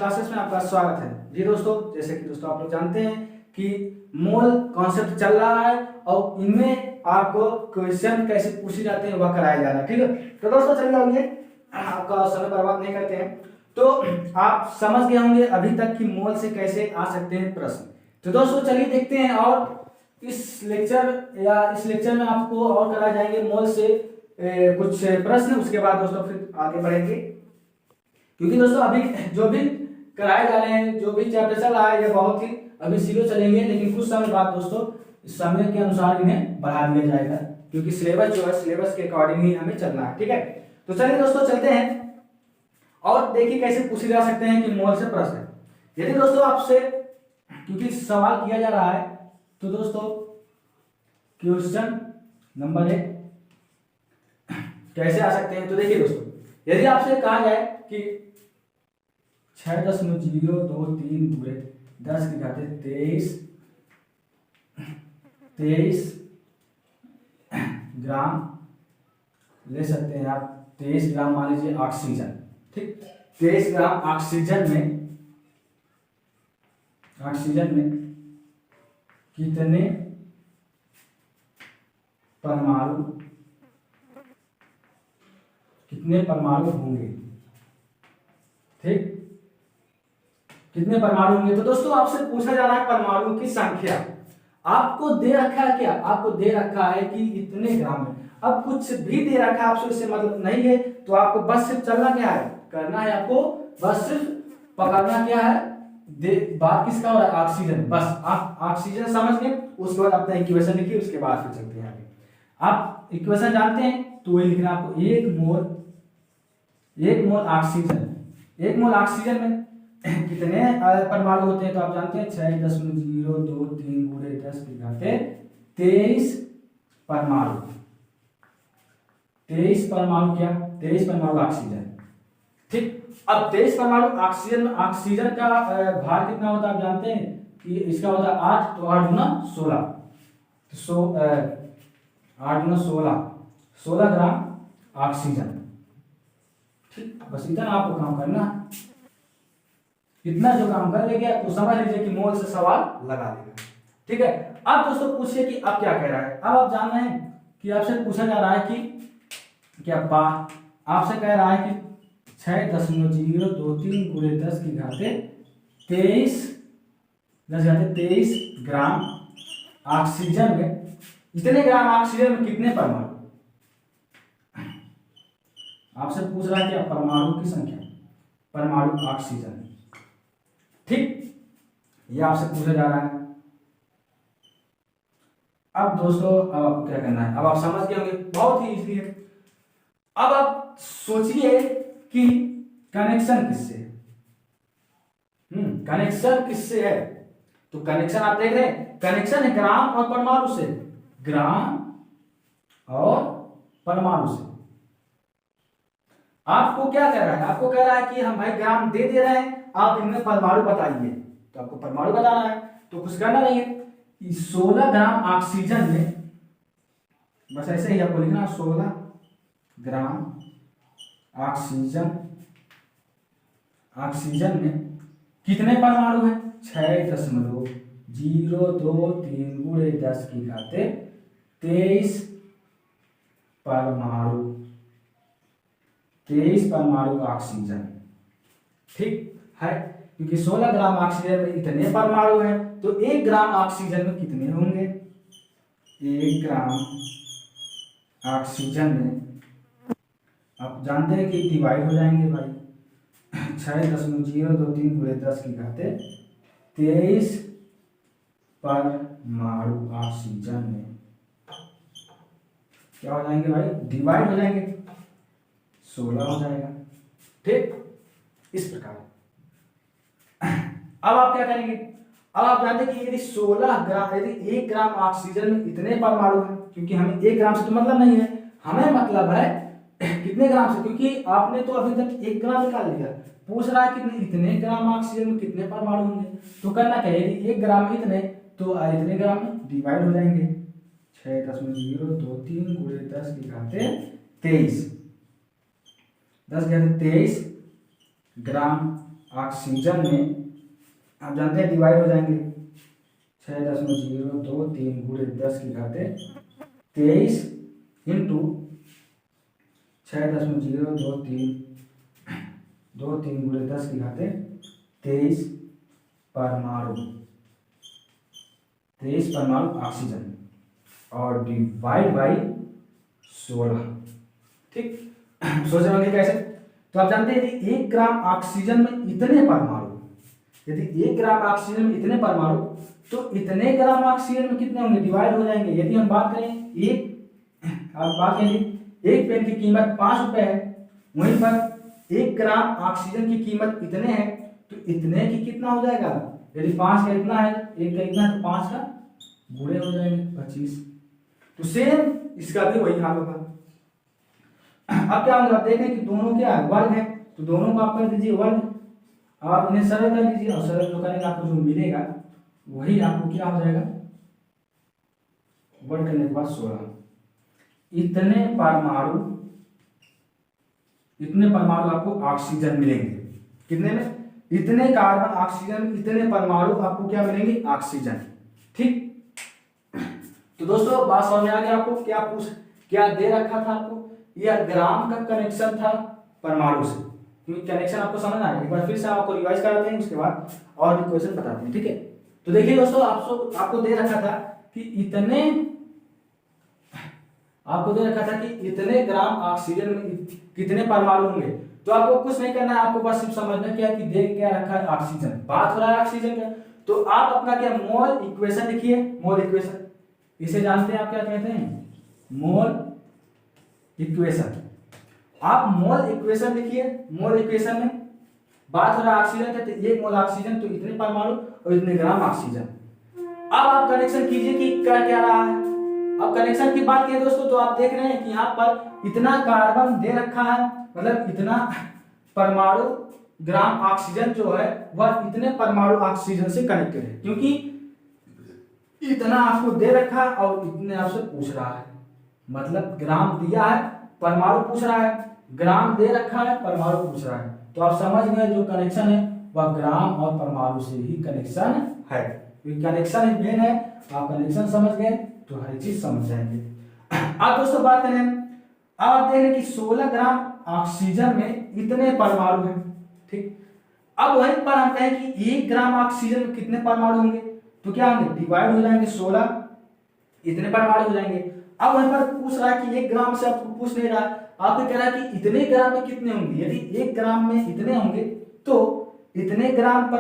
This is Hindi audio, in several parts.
क्लासेस में आपका स्वागत है। जी दोस्तों, जैसे कि दोस्तों आप लोग जानते हैं कि मोल कॉन्सेप्ट चल रहा है और इनमें आपको क्वेश्चन कैसे पूछे जाते हैं वह कराया जा रहा है। ठीक है, तो दोस्तों चलिए आइए, आपका समय बर्बाद नहीं करते हैं। तो आप समझ गए होंगे अभी तक कि मोल से कैसे आ सकते हैं प्रश्न। तो दोस्तों चलिए देखते हैं, और इस लेक्चर में आपको और कराए जाएंगे मोल से कुछ प्रश्न। उसके बाद दोस्तों फिर आगे बढ़ेंगे, क्योंकि दोस्तों अभी जो भी कराए जा रहे हैं, जो भी चैप्टर चल रहा है, ये बहुत ही अभी स्लो चलेंगे, लेकिन कुछ समय बाद दोस्तों समय के अनुसार इन्हें बढ़ा दिया जाएगा, क्योंकि सिलेबस जो है सिलेबस के अकॉर्डिंग ही हमें चलना है। ठीक है, तो चलिए दोस्तों चलते हैं और देखिए कैसे पूछे जा सकते हैं कि मोल से प्रश्न। यदि दोस्तों आपसे क्योंकि सवाल किया जा रहा है, तो दोस्तों क्वेश्चन नंबर 1 कैसे आ सकते हैं, तो देखिए दोस्तों, यदि आपसे कहा जाए कि 6.023 पूरे 10 की घात 23 ग्राम ले सकते हैं आप। 23 ग्राम मान लीजिए ऑक्सीजन। ठीक, 23 ग्राम ऑक्सीजन में कितने परमाणु होंगे। ठीक, कितने परमाणु होंगे। तो दोस्तों आपसे पूछा जा रहा है परमाणु की संख्या। आपको दे रखा है क्या, आपको दे रखा है कि इतने ग्राम में। अब कुछ भी दे रखा है आपसे, इससे मतलब नहीं है, तो आपको बस सिर्फ चलना क्या है, करना है आपको बस सिर्फ पकड़ना क्या है, बात किसका हो रहा है, ऑक्सीजन। बस आप ऑक्सीजन समझ गए, उसके बाद अपना इक्वेशन लिखिए, उसके बाद फिर चलते हैं आगे। आप इक्वेशन जानते हैं तो वही लिखना आपको। एक मोल ऑक्सीजन में कितने परमाणु होते हैं, तो आप जानते हैं 6.023 गुणे 10 की घात 23 परमाणु। 23 परमाणु क्या, 23 परमाणु ऑक्सीजन। ठीक, अब 23 परमाणु ऑक्सीजन का भार कितना होता है, आप जानते हैं कि इसका होता है 8, तो 8 गुना 16, तो 8 गुना 16 ग्राम ऑक्सीजन। ठीक, बस इतना आपको काम करना है। इतना जो काम कर लेंगे तो समझ लीजिए कि मोल से सवाल लगा देगा। ठीक है, अब दोस्तों पूछिए कि अब क्या कह रहा है। अब आप जान रहे हैं कि आपसे पूछा जा रहा है कि क्या आपसे कह रहा है कि 6.023 गुणे 10 की घात 23 ग्राम ऑक्सीजन में, इतने ग्राम ऑक्सीजन में कितने परमाणु। आपसे पूछ रहा है कि परमाणु की संख्या, परमाणु ऑक्सीजन। ठीक, ये आपसे पूछा जा रहा है। अब दोस्तों अब आपको क्या करना है, अब आप समझ गए होंगे, बहुत ही इजी है। अब आप सोचिए कि कनेक्शन किससे है। कनेक्शन किससे है, तो कनेक्शन आप देख रहे हैं, कनेक्शन है ग्राम और परमाणु से, ग्राम और परमाणु से। आपको क्या कह रहा है, आपको कह रहा है कि हम भाई ग्राम दे रहे हैं, आप इनमें परमाणु बताइए, तो आपको परमाणु बताना है, तो कुछ करना नहीं है। 16 ग्राम ऑक्सीजन में, बस ऐसे ही आपको लिखना, 16 ग्राम ऑक्सीजन में कितने परमाणु हैं, 6.023 गुणे 10 की घात 23 परमाणु, 23 परमाणु ऑक्सीजन। ठीक है, क्योंकि 16 ग्राम ऑक्सीजन में इतने परमाणु हैं, तो 1 ग्राम ऑक्सीजन में कितने होंगे। 1 ग्राम ऑक्सीजन में आप जानते हैं कि डिवाइड हो जाएंगे भाई, 6.023 गुणे 10 की घात 23 परमाणु ऑक्सीजन में क्या हो जाएंगे भाई, डिवाइड हो जाएंगे, 16 हो जाएगा। ठीक, इस प्रकार। अब आप क्या करेंगे, अब आप जानते हैं कि यदि 1 ग्राम ऑक्सीजन में इतने परमाणु हैं, क्योंकि हमें 1 ग्राम से तो मतलब नहीं है, हमें मतलब है कितने ग्राम से, क्योंकि आपने तो अभी तक 1 ग्राम निकाल लिया, पूछ रहा है कि इतने ग्राम ऑक्सीजन में कितने परमाणु होंगे, तो करना क्या है, यदि 1 ग्राम में इतने, तो इतने ग्राम में डिवाइड हो जाएंगे, 6.023 गुणे 10 की घात 23, 10 ग्राम ऑक्सीजन में आप जानते हैं डिवाइड हो जाएंगे 6.023 गुणे 10 की घात 23 इंटू 6.023 गुणे 10 की घात 23 परमाणु ऑक्सीजन और डिवाइड बाई 16। ठीक, सोच रहे कैसे? तो आप जानते हैं यदि 1 ग्राम ऑक्सीजन में इतने परमाणु, यदि 1 ग्राम ऑक्सीजन में इतने परमाणु, तो इतने ग्राम ऑक्सीजन में कितने होंगे? डिवाइड हो जाएंगे। यदि हम बात करें एक पेन की कीमत 5 रुपए है, वहीं पर 1 ग्राम ऑक्सीजन की कीमत इतने है, तो इतने की कितना हो जाएगा? यदि 5 का इतना है, 1 का इतना है, तो 5 का गुणे हो जाएंगे 25। तो सेम इसका भी वही हाल होगा। अब क्या होगा? आप देखें कि दोनों क्या वर्ग है, तो दोनों को आप कर दीजिए वर्ग, आप इन्हें सरल कर लीजिए और सरल जो करेंगे आपको जो मिलेगा वही आपको क्या हो जाएगा? वर्ग करने के बाद 16। इतने परमाणु आपको ऑक्सीजन मिलेंगे। कितने में? इतने कार्बन ऑक्सीजन, इतने परमाणु आपको क्या मिलेंगे? ऑक्सीजन। ठीक, तो दोस्तों बात समझ में आ गया आपको? क्या दे रखा था आपको? यह ग्राम का कनेक्शन था परमाणु से, क्योंकि कनेक्शन आपको समझ आ रहा है। एक बार फिर से आपको रिवाइज कराते हैं, उसके बाद और भी क्वेश्चन बताते हैं। ठीक है, तो देखिए दोस्तों, आपको दे रखा था कि इतने ग्राम ऑक्सीजन में कितने परमाणु होंगे। तो आपको कुछ नहीं करना है, आपको बस सिर्फ समझना क्या कि दे क्या रखा है? ऑक्सीजन। बात हो रहा है ऑक्सीजन का, तो आप अपना क्या मोल इक्वेशन लिखिए। मोल इक्वेशन इसे जानते हैं आप क्या कहते हैं? मोल इक्वेशन। आप मोल इक्वेशन लिखिए। मोल इक्वेशन में बात हो रहा है ऑक्सीजन का, तो 1 मोल ऑक्सीजन तो इतने परमाणु और इतने ग्राम ऑक्सीजन। अब आप कनेक्शन कीजिए कि क्या रहा है। अब कनेक्शन की बात किए दोस्तों, तो आप देख रहे हैं कि यहाँ पर इतना कार्बन दे रखा है, मतलब इतना परमाणु ग्राम ऑक्सीजन जो है वह इतने परमाणु ऑक्सीजन से कनेक्टेड है, क्योंकि इतना आपको दे रखा है और इतने आपसे पूछ रहा है। मतलब ग्राम दिया है, परमाणु पूछ रहा है, ग्राम दे रखा है, परमाणु पूछ रहा है। तो आप समझ गए जो कनेक्शन है वह ग्राम और परमाणु से ही कनेक्शन है। कनेक्शन ही मेन है। आप कनेक्शन समझ गए तो हर चीज समझ जाएंगे। अब दोस्तों बात करें, अब आप देख रहे हैं कि 16 ग्राम ऑक्सीजन में इतने परमाणु हैं। ठीक, अब वहीं पर हम कहें कि 1 ग्राम ऑक्सीजन में कितने परमाणु होंगे, तो क्या होंगे? डिवाइड हो जाएंगे 16, इतने परमाणु हो जाएंगे। अब वहीं पर पूछ रहा है कि 1 ग्राम से आपको पूछ नहीं रहा, आपको कह रहा है कि इतने ग्राम में कितने होंगे। यदि 1 ग्राम में इतने होंगे तो इतने ग्राम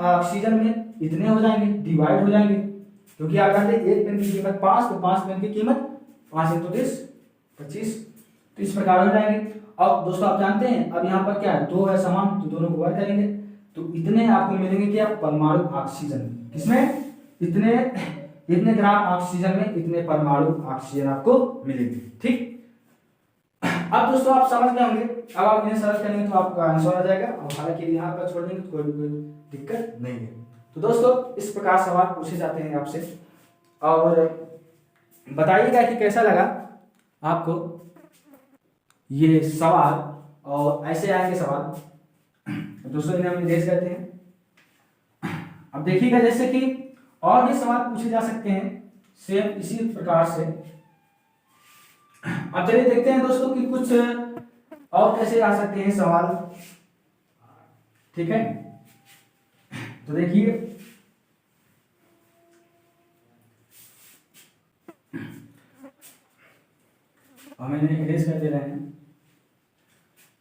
ऑक्सीजन में इतने हो जाएंगे, डिवाइड हो जाएंगे, क्योंकि आप जानते हैं 1 पेन की कीमत 5, तो 5 पेन की कीमत 5 × 30 25, तो इस प्रकार हो जाएंगे। और दोस्तों आप जानते हैं अब यहाँ पर क्या है? 2 है समान, तो दोनों को वर्ग करेंगे तो इतने आपको मिलेंगे क्या? परमाणु ऑक्सीजन। किसमें? इतने ग्राम ऑक्सीजन में इतने परमाणु ऑक्सीजन आपको मिलेंगे। ठीक, अब दोस्तों आप समझ गए होंगे। अब आप इन्हें सरल करेंगे तो आपका आंसर आ जाएगा, और हालांकि यहाँ पर छोड़ देंगे तो कोई दिक्कत नहीं है। तो दोस्तों इस प्रकार सवाल पूछे जाते हैं आपसे, और बताइएगा कि कैसा लगा आपको ये सवाल, और ऐसे आएंगे सवाल। दोस्तों इन्हें हम इरेज करते हैं। अब देखिएगा जैसे कि और भी सवाल पूछे जा सकते हैं सेम इसी प्रकार से। अब चलिए देखते हैं दोस्तों कि कुछ और कैसे आ सकते हैं सवाल। ठीक है, तो देखिए हम इन्हें इरेज कर दे रहे हैं।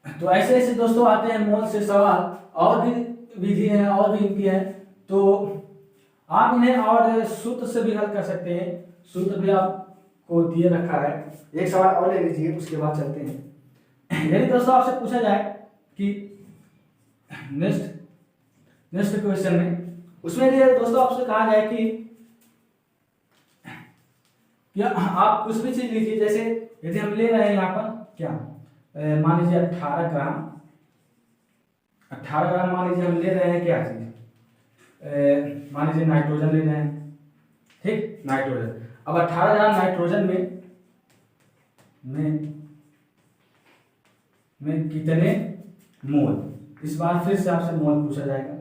तो ऐसे ऐसे दोस्तों आते हैं मोल से सवाल, और भी विधि है और भी इनकी है, तो आप इन्हें और सूत्र से भी हल कर सकते हैं। सूत्र भी आपको दिए रखा है। एक सवाल और ले लीजिए, उसके बाद चलते हैं। यदि दोस्तों आपसे पूछा जाए कि नेक्स्ट क्वेश्चन में, उसमें दोस्तों आपसे कहा जाए कि आप कुछ भी चीज लीजिए, जैसे यदि हम ले रहे हैं यहाँ पर क्या मान लीजिए 18 ग्राम मान लीजिए हम ले रहे हैं क्या चीज, मान लीजिए नाइट्रोजन ले रहे हैं। ठीक, नाइट्रोजन। अब 18 ग्राम नाइट्रोजन में कितने मोल, इस बार फिर से आपसे मोल पूछा जाएगा,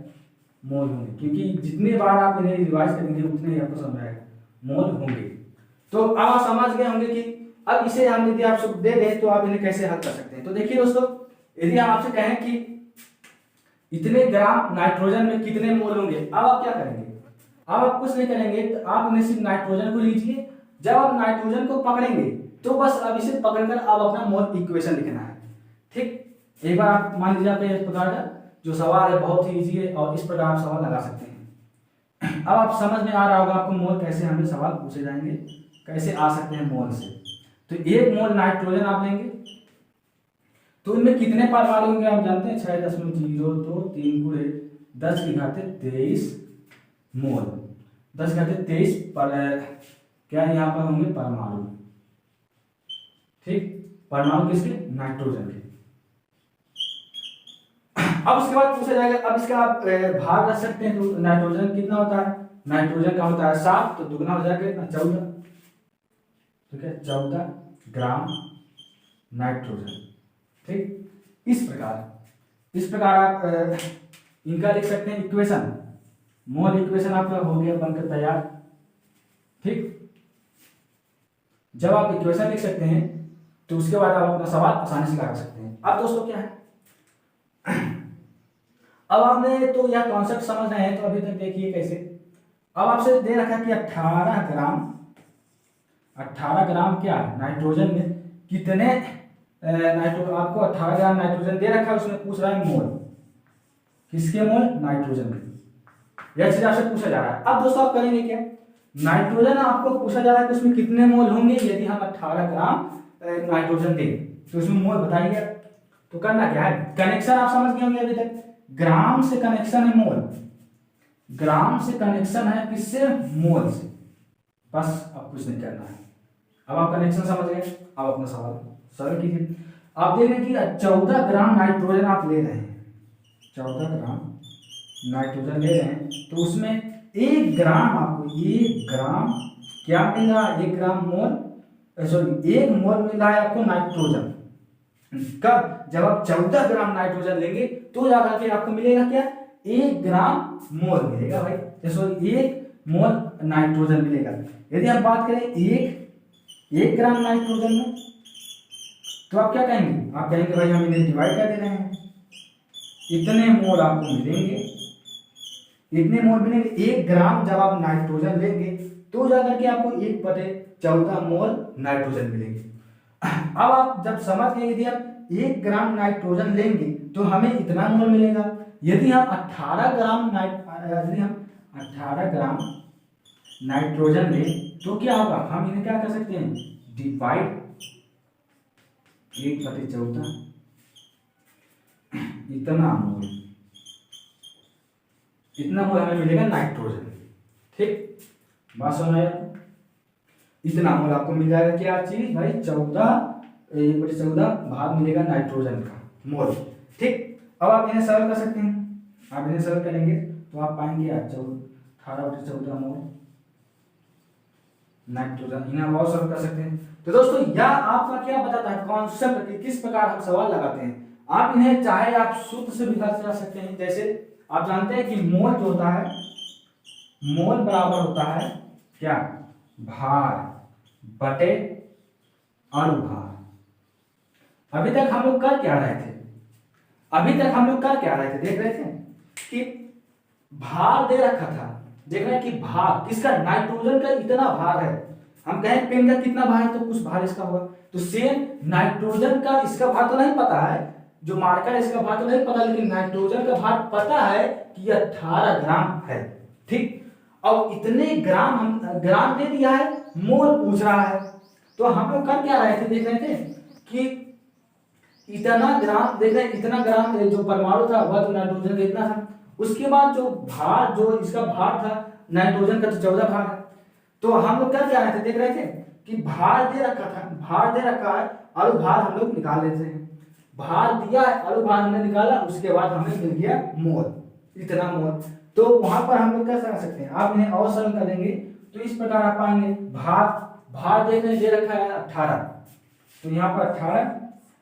मोल होंगे, क्योंकि जितने बार आप इन्हें रिवाइज करेंगे उतने ही आपको समझ आएगा मोल होंगे। तो अब आप समझ गए होंगे कि अब इसे हम यदि आपसे दे दें तो आप इन्हें कैसे हल कर सकते हैं। तो देखिए दोस्तों, यदि हम आपसे कहें कि इतने ग्राम नाइट्रोजन में कितने मोल होंगे, अब आप क्या करेंगे? अब आप कुछ नहीं करेंगे, तो आप इन्हें सिर्फ नाइट्रोजन को लीजिए। जब आप नाइट्रोजन को पकड़ेंगे तो बस अब इसे पकड़कर आप अपना मोल इक्वेशन लिखना है। ठीक, एक बार आप मान लीजिए आपके इस प्रकार का जो सवाल है बहुत ही इजी है और इस प्रकार आप सवाल लगा सकते हैं। अब आप समझ में आ रहा होगा आपको मोल कैसे हमें सवाल पूछे जाएंगे, कैसे आ सकते हैं मोल से। तो 1 मोल नाइट्रोजन आप लेंगे तो इनमें कितने परमाणु होंगे आप जानते हैं? 6.023 × 10⁻23 मोल। 10⁻23 पर क्या यहाँ पर होंगे? परमाणु। ठीक, परमाणु किसके? नाइट्रोजन के। अब उसके बाद पूछा जाएगा, अब इसका आप भार रख सकते हैं। तो नाइट्रोजन कितना होता है? नाइट्रोजन का होता है 7, तो दुगना हो जाएगा कितना? 14। ठीक है, 14 ग्राम नाइट्रोजन। ठीक, इस प्रकार आप इनका लिख सकते हैं इक्वेशन। मोल इक्वेशन आपका हो गया बनकर तैयार। ठीक, जब आप इक्वेशन लिख सकते हैं तो उसके बाद आप अपना सवाल आसानी से लगा सकते हैं। अब दोस्तों क्या है, अब आपने तो यह कॉन्सेप्ट समझ रहे हैं, तो अभी तक देखिए कैसे। अब आपसे दे रखा है कि 18 ग्राम क्या है नाइट्रोजन में कितने आपको 18 ग्राम नाइट्रोजन दे रखा है, उसमें पूछ रहा है मोल। किसके मोल? नाइट्रोजन के। यह चीज आपसे पूछा जा रहा है। अब दोस्तों आप करेंगे क्या? नाइट्रोजन आपको पूछा जा रहा है कि उसमें कितने मोल होंगे यदि हम 18 ग्राम नाइट्रोजन दें, तो उसमें मोल बताइए। तो करना क्या है, कनेक्शन आप समझ गए होंगे अभी तक। ग्राम से कनेक्शन है मोल, ग्राम से कनेक्शन है किससे? मोल से। बस अब कुछ नहीं करना है। अब आप कनेक्शन समझ गए, अब अपना सवाल सरल कीजिए। आप देख रहे हैं कि 14 ग्राम नाइट्रोजन आप ले रहे हैं, 14 ग्राम नाइट्रोजन ले रहे हैं, तो उसमें 1 ग्राम आपको 1 ग्राम क्या मिल रहा है? 1 ग्राम मोल, सॉरी 1 मोल मिल रहा है आपको नाइट्रोजन। कब? जब आप 14 ग्राम नाइट्रोजन लेंगे तो जाकर के आपको मिलेगा क्या? 1 ग्राम मोल मिलेगा भाई, सॉरी 1 मोल नाइट्रोजन मिलेगा। यदि आप बात करें 1 ग्राम नाइट्रोजन में, तो आप क्या कहेंगे? आप कहेंगे भाई हम इन्हें डिवाइड कर दे रहे हैं, इतने मोल आपको मिलेंगे, इतने मोल मिलेंगे। 1 ग्राम जब आप नाइट्रोजन लेंगे तो जाकर के आपको 1/14 मोल नाइट्रोजन मिलेंगे। अब आप जब समझ गए, यदि आप 1 ग्राम नाइट्रोजन लेंगे तो हमें इतना मोल मिलेगा। यदि हम 18 ग्राम नाइट्रोजन लें तो क्या होगा? हम इन्हें क्या कर सकते हैं? डिवाइड 1/14 इतना मोल हमें मिलेगा नाइट्रोजन। ठीक, बात समझ आया? इतना मोल आपको मिल जाएगा क्या चीज भाई? 1/14 भाग मिलेगा नाइट्रोजन का मोल। ठीक, अब आप इन्हें सरल कर सकते हैं। आप इन्हें सरल करेंगे तो आप पाएंगे 18/14 मोल नाइट्रोजन। इन्हें और सरल कर सकते हैं। तो दोस्तों यह आपका क्या बताता है? कॉन्सेप्ट कि किस प्रकार हम सवाल लगाते हैं। आप इन्हें चाहे आप सूत्र से भी लिख सकते हैं। जैसे आप जानते हैं कि मोल जो होता है, मोल बराबर होता है क्या? भार बटे अनुभार। अभी तक हम लोग कर क्या रहे थे? देख रहे थे कि भार दे रखा था। देख रहे हैं कि भार किसका? नाइट्रोजन का इतना भार है। हम कहें पेन का कितना भार है, तो कुछ भार इसका होगा। तो सेम नाइट्रोजन का इसका भार तो नहीं पता है, जो मार्कर इसका भार तो नहीं पता, लेकिन नाइट्रोजन का भार पता है कि 18 ग्राम है। ठीक, अब इतने ग्राम हम ग्राम दे दिया है, मोल पूछ रहा है, तो हम लोग कर क्या रहे थे? देख रहे थे कि इतना ग्राम, देख रहे हैं इतना ग्राम जो परमाणु था वह तो नाइट्रोजन का इतना था। उसके बाद जो भार, जो इसका भार था नाइट्रोजन का, तो 14 भार है। तो हम लोग कर क्या रहे थे? देख रहे थे कि भार दे रखा है, अनुभार हम लोग निकाल लेते हैं। भार दिया है, अनुभार हमने निकाला, उसके बाद हमें मिल गया मोल, इतना मोल। तो वहां पर हम लोग कैसे कर सकते हैं? आप इन्हें और सरल करेंगे तो इस प्रकार आप पाएंगे भार देख रहे दे रखा है 18, तो यहाँ पर 18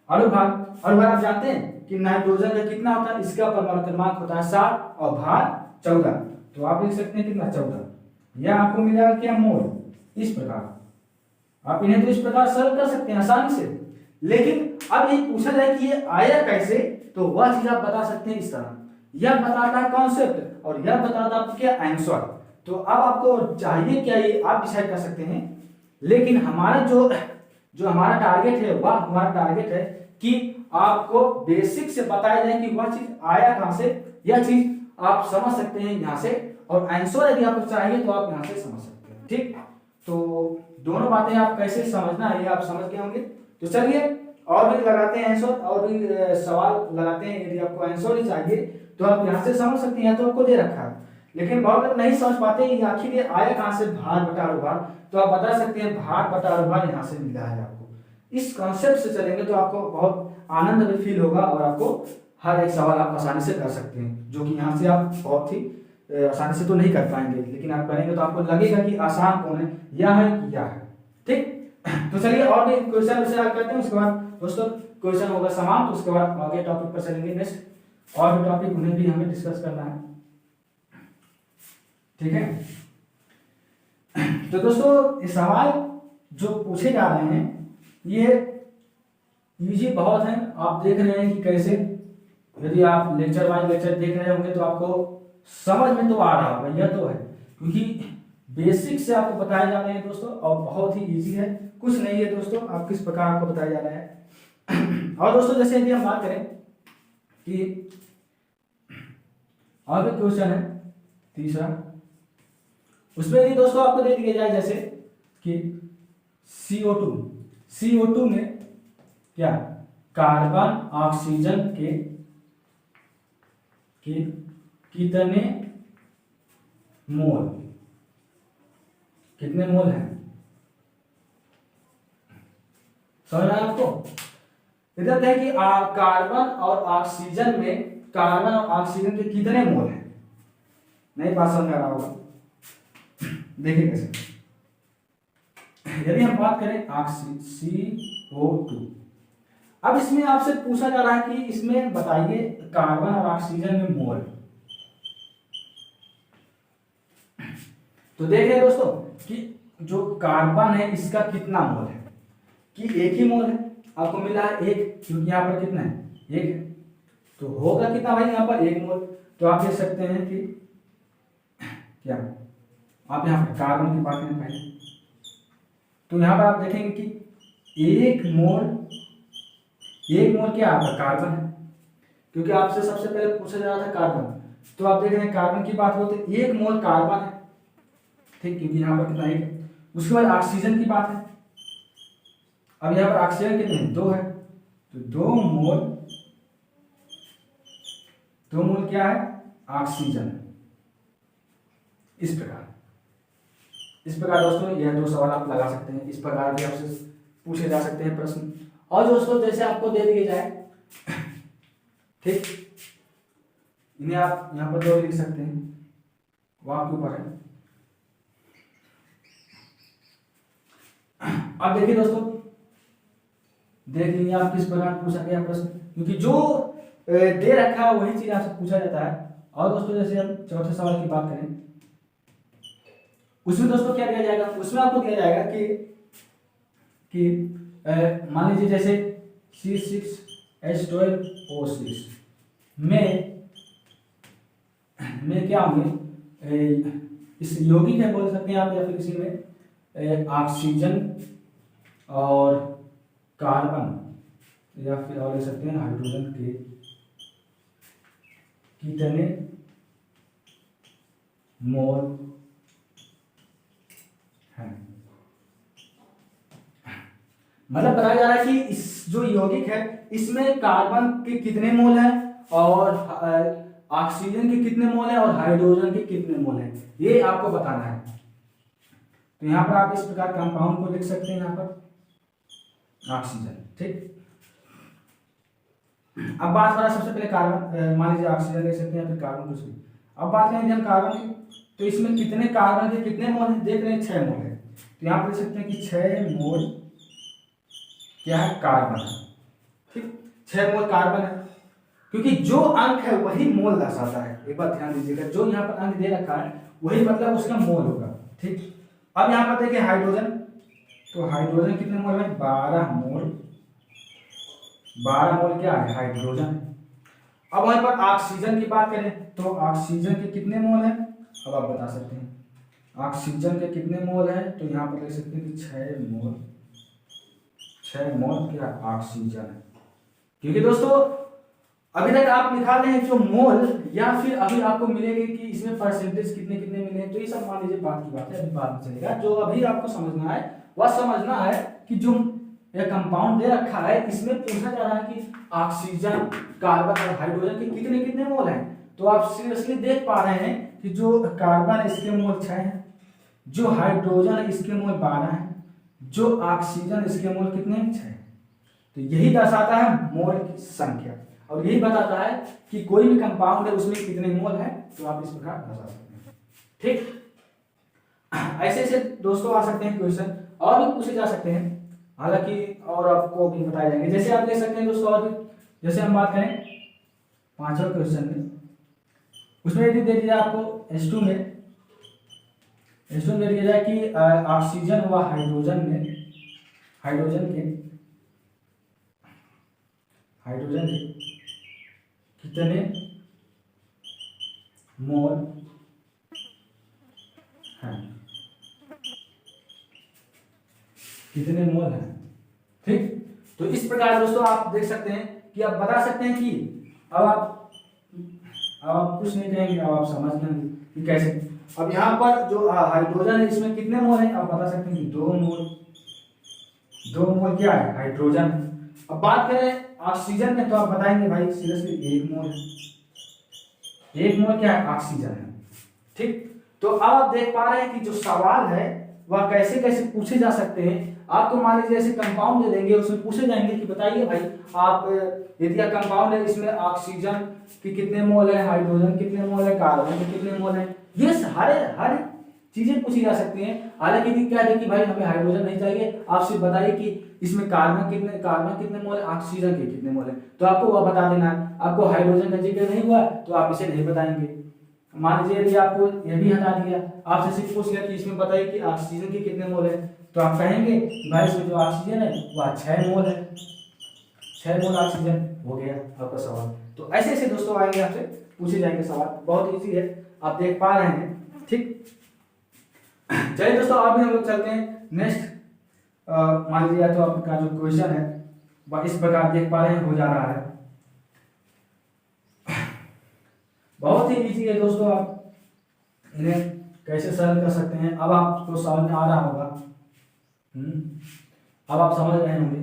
अणुभार आप जानते हैं कि नाइट्रोजन का कितना होता है, इसका परमाणु क्रमांक होता है 7 और भार 14। तो आप लिख सकते हैं कितना 14। यह आपको मिलेगा क्या मोल। इस प्रकार आप इन्हें तो इस प्रकार सरल कर सकते हैं आसानी से। लेकिन अब ये पूछा जाए कि ये आया कैसे, तो वह चीज आप बता सकते हैं इस तरह। यह बताता है कॉन्सेप्ट और यह बताता है आपको क्या आंसर। तो अब आपको चाहिए क्या ये आप डिसाइड कर सकते हैं। लेकिन हमारा जो हमारा टारगेट है, वह हमारा टारगेट है कि आपको बेसिक से बताया जाए कि वह चीज आया कहां से। यह चीज आप समझ सकते हैं यहाँ से, और आंसर यदि आपको चाहिए तो आप यहाँ से समझ सकते हैं। ठीक, तो दोनों बातें आप कैसे समझना है ये आप समझ गए होंगे। तो चलिए और भी लगाते हैं आंसर, और भी सवाल लगाते हैं। यदि आपको आंसर ही चाहिए तो आप यहाँ से समझ सकते हैं, तो आपको दे रखा है। लेकिन बहुत लोग नहीं समझ पाते कि आखिर ये आया कहां से, भार बटा अणुभार। तो आप बता सकते हैं भार बटा अणुभार यहाँ से मिला है आपको। इस कॉन्सेप्ट से चलेंगे तो आपको बहुत आनंद भी फील होगा, और आपको हर एक सवाल आप आसानी से कर सकते हैं, जो कि यहाँ से आप बहुत ही आसानी से तो नहीं कर पाएंगे, लेकिन आप करेंगे तो आपको लगेगा कि आसान कौन है, यह है कि यह है। ठीक, तो चलिए और भी क्वेश्चन करते हैं। उसके बाद दोस्तों क्वेश्चन होगा समाप्त, उसके बाद आगे टॉपिक पर चलेंगे नेक्स्ट। और भी टॉपिक उन्हें भी हमें डिस्कस करना है। ठीक है, तो दोस्तों ये सवाल जो पूछे जा रहे हैं ये इजी बहुत है। आप देख रहे हैं कि कैसे, यदि आप लेक्चर वाइज लेक्चर देख रहे होंगे तो आपको समझ में तो आ रहा होगा, यह तो है, क्योंकि बेसिक से आपको बताए जा रहे हैं दोस्तों, और बहुत ही इजी है, कुछ नहीं है दोस्तों, आप किस प्रकार आपको बताया जा रहा है। और दोस्तों जैसे यदि हम बात करें कि और भी क्वेश्चन है तीसरा, उसमें यदि दोस्तों आपको दे दिया जाए जैसे कि CO2 में क्या कार्बन ऑक्सीजन के कितने मोल, कितने मोल हैं, समझ रहे हैं आपको। इधर है कि कार्बन और ऑक्सीजन में, कार्बन और ऑक्सीजन के कितने मोल हैं। नहीं बात समझ आ रहा होगा, देखिए कैसे। यदि हम बात करें CO2, अब इसमें आपसे पूछा जा रहा है कि इसमें बताइए कार्बन और ऑक्सीजन में मोल। तो देख रहे हैं दोस्तों कि जो कार्बन है इसका कितना मोल है, कि एक ही मोल है, आपको मिला है एक, क्योंकि यहाँ पर कितना है, एक है, तो होगा कितना भाई यहाँ पर एक मोल। तो आप देख सकते हैं कि क्या, आप यहाँ पर कार्बन की बात करें पहले, तो यहाँ पर आप देखेंगे कि एक मोल क्या आपका कार्बन है, क्योंकि आपसे सबसे पहले पूछा जा रहा था कार्बन। तो आप देख रहे हैं कार्बन की बात होती है, एक मोल कार्बन है, ठीक, क्योंकि यहाँ पर कितना एक है। उसके बाद ऑक्सीजन की बात है, अब यहाँ पर ऑक्सीजन कितने हैं, 2 है, तो 2 मोल क्या है, ऑक्सीजन। इस प्रकार दोस्तों यह 2 सवाल आप लगा सकते हैं। इस प्रकार भी आपसे पूछे जा सकते हैं प्रश्न। और दोस्तों जैसे आपको दे दिए जाए, ठीक, इन्हें आप यहाँ पर 2 लिख सकते हैं, वो आपके ऊपर है। अब देखिए दोस्तों, देख लीजिए आप किस प्रकार पूछा गया प्रश्न, क्योंकि जो दे रखा है वही चीज आपसे पूछा जाता है। और दोस्तों जैसे हम चौथे सवाल की बात करें, उसमें दोस्तों क्या दिया जाएगा, उसमें आपको दिया जाएगा कि मान लीजिए जैसे C6H12O6 में क्या होंगे, इस यौगिक है बोल सकते हैं आप, या फिर किसी में ऑक्सीजन और कार्बन, या फिर और ले सकते हैं हाइड्रोजन के कितने मोल हैं। मतलब बताया जा रहा है कि इस जो यौगिक है इसमें कार्बन के कितने मोल हैं, और ऑक्सीजन के कितने मोल हैं, और हाइड्रोजन के कितने मोल हैं, ये आपको बताना है। तो यहाँ पर आप इस प्रकार कंपाउंड को लिख सकते हैं, यहाँ पर ऑक्सीजन, ठीक। अब बात करें सबसे पहले कार्बन, मान लीजिए ऑक्सीजन ले सकते हैं, फिर कार्बन कुछ भी। अब बात करें हम कार्बन की, तो इसमें कितने कार्बन के कितने मोल हैं, देख रहे हैं 6 मोल है। तो यहाँ पर लिख सकते हैं कि 6 मोल क्या है, कार्बन है, ठीक, 6 मोल कार्बन है, क्योंकि जो अंक है वही मोल दर्शाता है। एक बात ध्यान दीजिएगा, जो यहाँ पर अंक दे रखा है वही मतलब उसका मोल होगा। ठीक, अब यहाँ पर देखिए हाइड्रोजन, तो हाइड्रोजन कितने मोल है? 12 मोल। 12 मोल क्या है? हाइड्रोजन। अब वहीं पर ऑक्सीजन की बात करें तो ऑक्सीजन के कितने मोल है? अब आप बता सकते हैं ऑक्सीजन के कितने मोल है, तो यहाँ पर लिख सकते हैं कि 6 मोल। 6 मोल क्या ऑक्सीजन है, क्योंकि दोस्तों अभी तक आप निकाले हैं जो मोल, या फिर अभी आपको मिलेंगे कि इसमें परसेंटेज कितने कितने मिले हैं, तो ये सब मान लीजिए बात की बात है, अभी बाद में चलेगा। जो अभी आपको समझना है वह समझना है कि जो ये कंपाउंड दे रखा है इसमें पूछा जा रहा है कि ऑक्सीजन, कार्बन और हाइड्रोजन के कितने कितने मोल हैं। तो आप सीरियसली देख पा रहे हैं कि जो कार्बन है इसके मोल 6 हैं, जो हाइड्रोजन है इसके मोल 12 हैं, जो ऑक्सीजन इसके मोल कितने हैं? 6। तो यही दर्शाता है मोल की संख्या, और यही बताता है कि कोई भी कंपाउंड है उसमें कितने मोल है, तो आप इस प्रकार दर्शा सकते हैं। ठीक, ऐसे ऐसे दोस्तों आ सकते हैं क्वेश्चन, और भी पूछे जा सकते हैं, हालांकि और आपको भी बताए जाएंगे। जैसे आप देख सकते हैं दोस्तों, और भी जैसे हम बात करें 5वां क्वेश्चन में, उसमें यदि दे दिया आपको H2 में दे दिया जाए कि ऑक्सीजन व हाइड्रोजन के कितने मोल हैं, कितने मोल हैं। ठीक, तो इस प्रकार दोस्तों आप देख सकते हैं कि आप बता सकते हैं कि अब आप कुछ नहीं कहेंगे, अब आप समझ लेंगे कि कैसे। अब यहाँ पर जो हाइड्रोजन है इसमें कितने मोल हैं, आप बता सकते हैं कि 2 मोल। 2 मोल क्या है? हाइड्रोजन। अब बात करें ऑक्सीजन में, तो आप बताएंगे भाई सीरियसली 1 मोल है। 1 मोल क्या है? ऑक्सीजन है। ठीक, तो अब आप देख पा रहे हैं कि जो सवाल है वह कैसे कैसे पूछे जा सकते हैं। आपको मान लीजिए ऐसे कंपाउंड दे देंगे, उसमें पूछे जाएंगे कि बताइए भाई आप, यदि कंपाउंड है इसमें ऑक्सीजन के कितने मोल है, हाइड्रोजन कितने मोल है, कार्बन के कितने मोल है, ये हर चीजें पूछी जा सकती हैं। हालांकि यदि क्या है कि भाई हमें हाइड्रोजन नहीं चाहिए, आप सिर्फ बताइए कि इसमें कार्बन कितने मोल है, ऑक्सीजन के कितने मोल है, तो आपको वह बता देना है। आपको हाइड्रोजन का जिक्र नहीं हुआ तो आप इसे नहीं बताएंगे। मान लीजिए यदि आपको यह भी हटा दिया, आपसे सिर्फ पूछ लिया कि इसमें बताइए कि ऑक्सीजन के कितने मोल है, तो आप कहेंगे भाई इसमें जो ऑक्सीजन है वह 6 मोल है। 6 मोल ऑक्सीजन हो गया आपका सवाल। तो ऐसे ऐसे दोस्तों आएंगे, आपसे पूछे जाएंगे सवाल, बहुत इजी है, आप देख पा रहे हैं। ठीक, चलिए दोस्तों अभी हम लोग चलते हैं नेक्स्ट। मान लीजिए तो आपका जो क्वेश्चन है वह इस प्रकार देख पा रहे हैं, हो जा रहा है, बहुत ही इजी है दोस्तों, आप इन्हें कैसे सरल कर सकते हैं अब आपको समझ में आ रहा होगा। अब आप समझ रहे होंगे।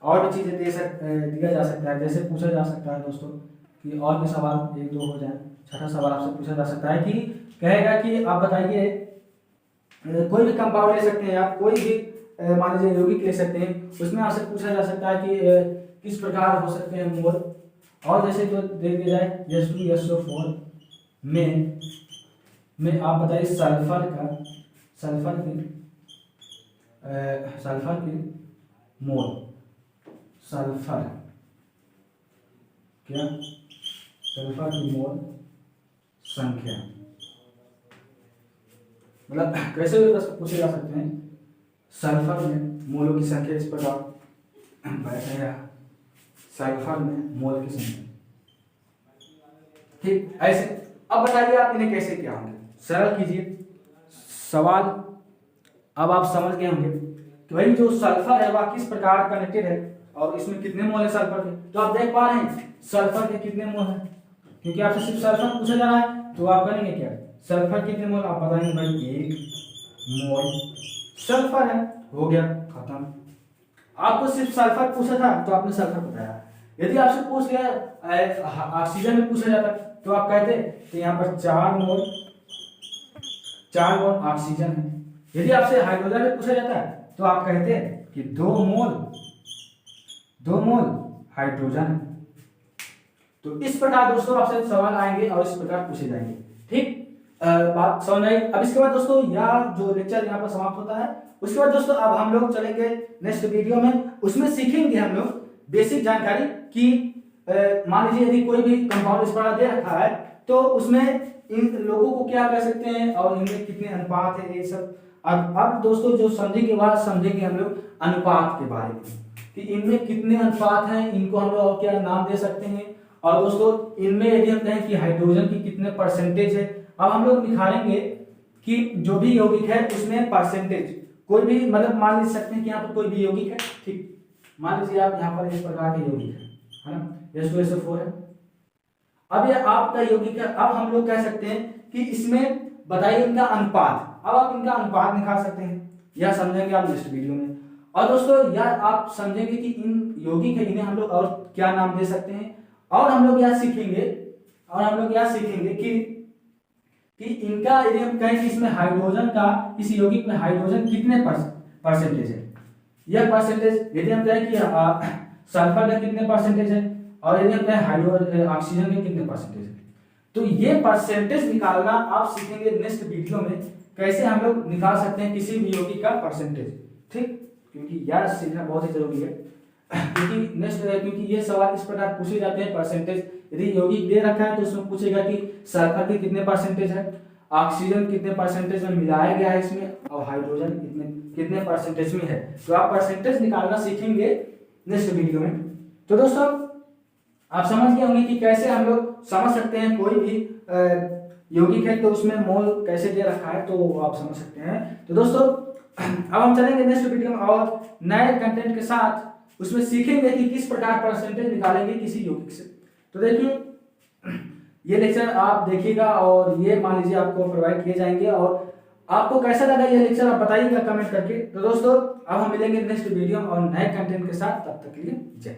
और भी चीजें दिया जा सकता है, जैसे पूछा जा सकता है दोस्तों कि और भी सवाल 1-2 हो जाए। 6ठा सवाल आपसे पूछा जा सकता है कि कहेगा कि आप बताइए, कोई भी कंपाउंड ले सकते हैं आप, कोई भी मान लीजिए यौगिक ले सकते हैं, उसमें आपसे पूछा जा सकता है कि किस प्रकार हो सकते हैं मोल। और जैसे तो दे दिया जाए H2SO4 में आप बताइए सल्फर की मोल, सल्फर की मोल संख्या, मतलब कैसे भी पूछे जा सकते हैं। सल्फर में मोलों की संख्या इस प्रकार बैठेगा, सल्फर में मोल की संख्या। ठीक, ऐसे अब बताइए आप इन्हें कैसे क्या होंगे, सरल कीजिए सवाल। अब आप समझ गए होंगे कि भाई जो सल्फर है वह किस प्रकार कनेक्टेड है और इसमें कितने मोल है सल्फर के। तो आप देख पा रहे हैं सल्फर के कितने मोल है, क्योंकि आपसे सिर्फ सल्फर पूछा जा रहा है, तो आप करेंगे क्या, सल्फर कितने मोल आप बताएंगे भाई 1 मोल सल्फर है, हो गया खत्म। आपको सिर्फ सल्फर पूछा था तो आपने सल्फर बताया। यदि आपसे पूछ लिया ऑक्सीजन में पूछा जाता तो आप कहते कि यहाँ पर 4 मोल ऑक्सीजन है। यदि आपसे हाइड्रोजन में पूछा जाता है तो आप कहते कि 2 मोल हाइड्रोजन है। तो इस प्रकार दोस्तों आपसे सवाल आएंगे और इस प्रकार पूछे जाएंगे। ठीक, बात समझ आई। अब इसके बाद दोस्तों यह जो लेक्चर यहाँ पर समाप्त होता है, उसके बाद दोस्तों अब हम लोग चलेंगे नेक्स्ट वीडियो में, उसमें सीखेंगे हम लोग बेसिक जानकारी कि मान लीजिए यदि कोई भी कंपाउंड इस प्रकार दे रखा है तो उसमें इन लोगों को क्या कर सकते हैं और इनमें कितने अनुपात है, ये सब। अब दोस्तों जो समझने के बाद समझेंगे हम लोग अनुपात के बारे में कि इनमें कितने अनुपात हैं, इनको हम लोग क्या नाम दे सकते हैं। और दोस्तों इनमें यदि हम कहें कि हाइड्रोजन की कितने परसेंटेज है, अब हम लोग निकालेंगे कि जो भी यौगिक है उसमें परसेंटेज कोई भी मतलब मान ले सकते हैं कि यहाँ पर कोई भी यौगिक है, ठीक, मान लीजिए आप यहाँ पर इस प्रकार के यौगिक है ना, H2SO4 है। अब ये आपका यौगिक है, अब हम लोग कह सकते हैं कि इसमें बताइए इनका अनुपात। अब आप इनका अनुपात निकाल सकते हैं, यह समझेंगे आप नेक्स्ट वीडियो में। और दोस्तों यह आप समझेंगे कि इन यौगिक है इन्हें हम लोग और क्या नाम दे सकते हैं। और हम लोग यह सीखेंगे कि इनका यदि हम कहें कि इसमें हाइड्रोजन का, इस यौगिक में हाइड्रोजन कितने परसेंटेज है, यह परसेंटेज यदि हम कहें कि सल्फर का कितने परसेंटेज है और यदि हम कहें ऑक्सीजन के कितने परसेंटेज है, तो ये परसेंटेज निकालना आप सीखेंगे नेक्स्ट वीडियो में, कैसे हम लोग निकाल सकते हैं किसी भी यौगिक का परसेंटेज, ठीक, क्योंकि यह सीखना बहुत ही जरूरी है। क्योंकि ये सवाल इस प्रकार पूछे जाते हैं परसेंटेज, यदि यौगिक दे रखा है तो उसमें पूछेगा कि सल्फर के कितने परसेंटेज है, ऑक्सीजन कितने परसेंटेज में मिलाया गया है इसमें, और हाइड्रोजन कितने परसेंटेज में है, तो आप परसेंटेज निकालना सीखेंगे नेक्स्ट वीडियो में। तो दोस्तों आप समझ गए होंगे कि कैसे हम लोग समझ सकते हैं कोई भी यौगिक है तो उसमें मोल कैसे दे रखा है, तो आप समझ सकते हैं। तो दोस्तों अब हम चलेंगे नेक्स्ट वीडियो में और नए कंटेंट के साथ, उसमें सीखेंगे कि किस प्रकार परसेंटेज निकालेंगे किसी यौगिक से। तो देखिए ये लेक्चर आप देखिएगा और ये मान लीजिए आपको प्रोवाइड किए जाएंगे, और आपको कैसा लगा ये लेक्चर आप बताइएगा कमेंट करके। तो दोस्तों अब हम मिलेंगे नेक्स्ट वीडियो और नए कंटेंट के साथ, तब तक के लिए जय।